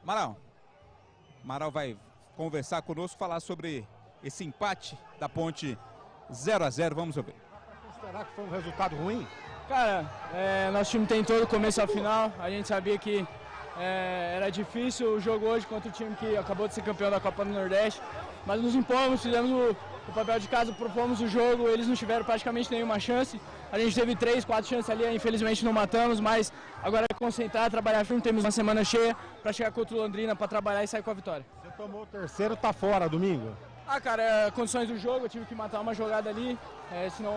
Amaral vai conversar conosco, falar sobre esse empate da Ponte 0-0, vamos ouvir. Será que foi um resultado ruim? Cara, nosso time tentou do começo ao final, a gente sabia que era difícil o jogo hoje contra o time que acabou de ser campeão da Copa do Nordeste, mas nos impomos, fizemos o papel de casa, propomos o jogo, eles não tiveram praticamente nenhuma chance, a gente teve 3, 4 chances ali, infelizmente não matamos, mas agora é concentrar, trabalhar firme, temos uma semana cheia para chegar contra o Londrina, para trabalhar e sair com a vitória. Você tomou o terceiro, tá fora domingo? Cara, condições do jogo, eu tive que matar uma jogada ali, senão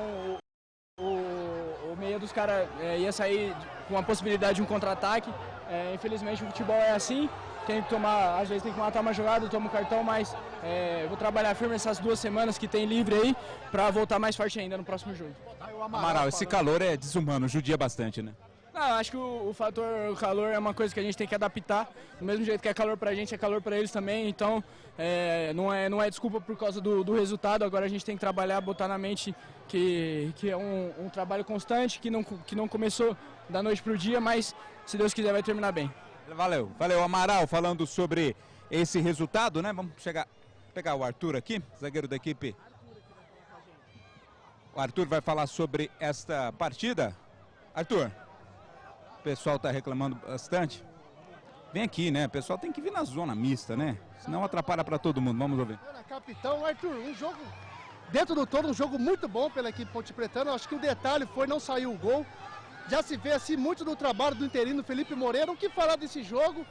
o meia dos caras ia sair com a possibilidade de um contra-ataque. Infelizmente o futebol é assim, às vezes tem que matar uma jogada, eu tomo cartão, mas vou trabalhar firme essas 2 semanas que tem livre aí para voltar mais forte ainda no próximo jogo. Amaral, esse calor é desumano, judia bastante, né? Não, acho que o fator calor é uma coisa que a gente tem que adaptar, do mesmo jeito que é calor pra gente, é calor pra eles também, então não é desculpa por causa do resultado, agora a gente tem que trabalhar, botar na mente que é um trabalho constante, que não começou da noite pro dia, mas se Deus quiser vai terminar bem. Valeu, Amaral, falando sobre esse resultado, né? Vamos pegar o Arthur aqui, zagueiro da equipe. O Arthur vai falar sobre esta partida. Arthur, o pessoal está reclamando bastante. Vem aqui, né? O pessoal tem que vir na zona mista, né? Senão atrapalha para todo mundo. Vamos ouvir. Capitão, Arthur, um jogo, dentro do todo, um jogo muito bom pela equipe Ponte Pretana. Acho que o detalhe foi não sair o gol. Já se vê assim muito do trabalho do interino Felipe Moreira. O que falar desse jogo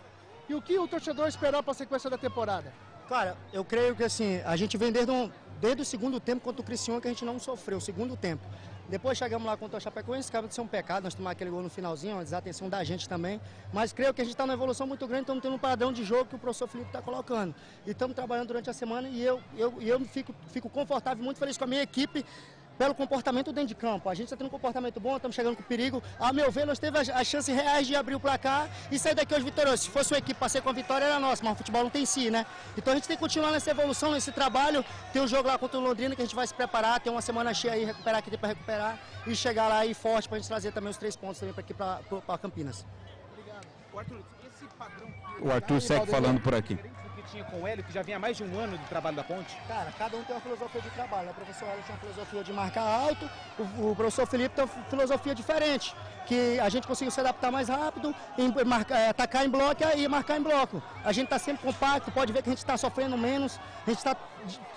e o que o torcedor esperar para a sequência da temporada? Cara, eu creio que assim, a gente vem desde o segundo tempo contra o Criciúma que a gente não sofreu, o segundo tempo. Depois chegamos lá contra o Chapecoense, acaba de ser um pecado, nós tomamos aquele gol no finalzinho, uma desatenção da gente também. Mas creio que a gente está numa evolução muito grande, estamos tendo um padrão de jogo que o professor Felipe está colocando. E estamos trabalhando durante a semana e eu fico confortável, muito feliz com a minha equipe, pelo comportamento dentro de campo. A gente está tendo um comportamento bom, estamos chegando com perigo. A meu ver, nós temos as chances reais de abrir o placar e sair daqui hoje vitorioso. Se fosse uma equipe para ser com a vitória, era nossa, mas o futebol não tem si, né? Então a gente tem que continuar nessa evolução, nesse trabalho. Tem um jogo lá contra o Londrina que a gente vai se preparar, tem uma semana cheia aí, recuperar aqui para recuperar e chegar lá aí forte para a gente trazer também os 3 pontos também para aqui para Campinas. Obrigado. O Arthur, esse padrão... O Arthur segue falando por aqui. Tinha com o Hélio, que já vinha há mais de um ano do trabalho da Ponte? Cara, cada um tem uma filosofia de trabalho, né? O professor Hélio tinha uma filosofia de marcar alto, o professor Felipe tem uma filosofia diferente, que a gente conseguiu se adaptar mais rápido, atacar em bloco e marcar em bloco. A gente está sempre compacto, pode ver que a gente está sofrendo menos,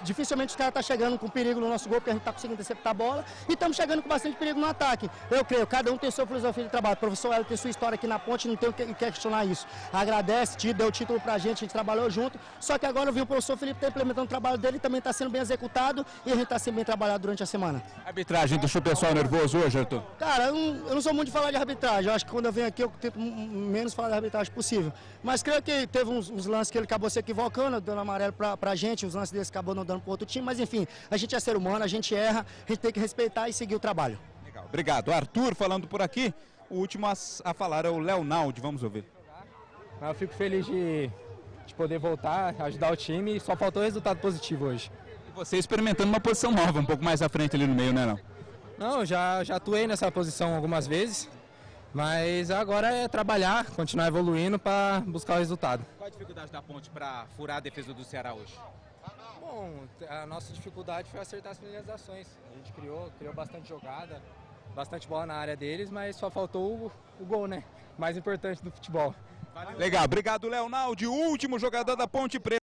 dificilmente os caras estão chegando com perigo no nosso gol, porque a gente está conseguindo interceptar a bola, e estamos chegando com bastante perigo no ataque. Eu creio, cada um tem sua filosofia de trabalho, o professor Hélio tem sua história aqui na Ponte, não tem o que questionar isso. Agradece, deu o título pra gente, a gente trabalhou junto, só que agora eu vi o professor Felipe está implementando o trabalho dele, também está sendo bem executado, e a gente está sendo bem trabalhado durante a semana. A arbitragem deixou o pessoal nervoso hoje, Arthur? Cara, eu não sou muito de falar de arbitragem, eu acho que quando eu venho aqui eu tento menos falar de arbitragem possível, mas creio que teve uns lances que ele acabou se equivocando, dando amarelo pra gente, os lances desse acabou não dando pro outro time, mas enfim, a gente é ser humano, a gente erra, a gente tem que respeitar e seguir o trabalho. Legal, obrigado. Arthur falando por aqui, o último a falar é o Leonaldi, vamos ouvir. Eu fico feliz de poder voltar, ajudar o time, só faltou resultado positivo hoje. E você experimentando uma posição nova, um pouco mais à frente ali no meio, né? Não, já atuei nessa posição algumas vezes, mas agora é trabalhar, continuar evoluindo para buscar o resultado. Qual a dificuldade da Ponte para furar a defesa do Ceará hoje? Bom, a nossa dificuldade foi acertar as finalizações. A gente criou bastante jogada, bastante bola na área deles, mas só faltou o gol, né? Mais importante do futebol. Legal, obrigado, Leonaldi, último jogador da Ponte Preta.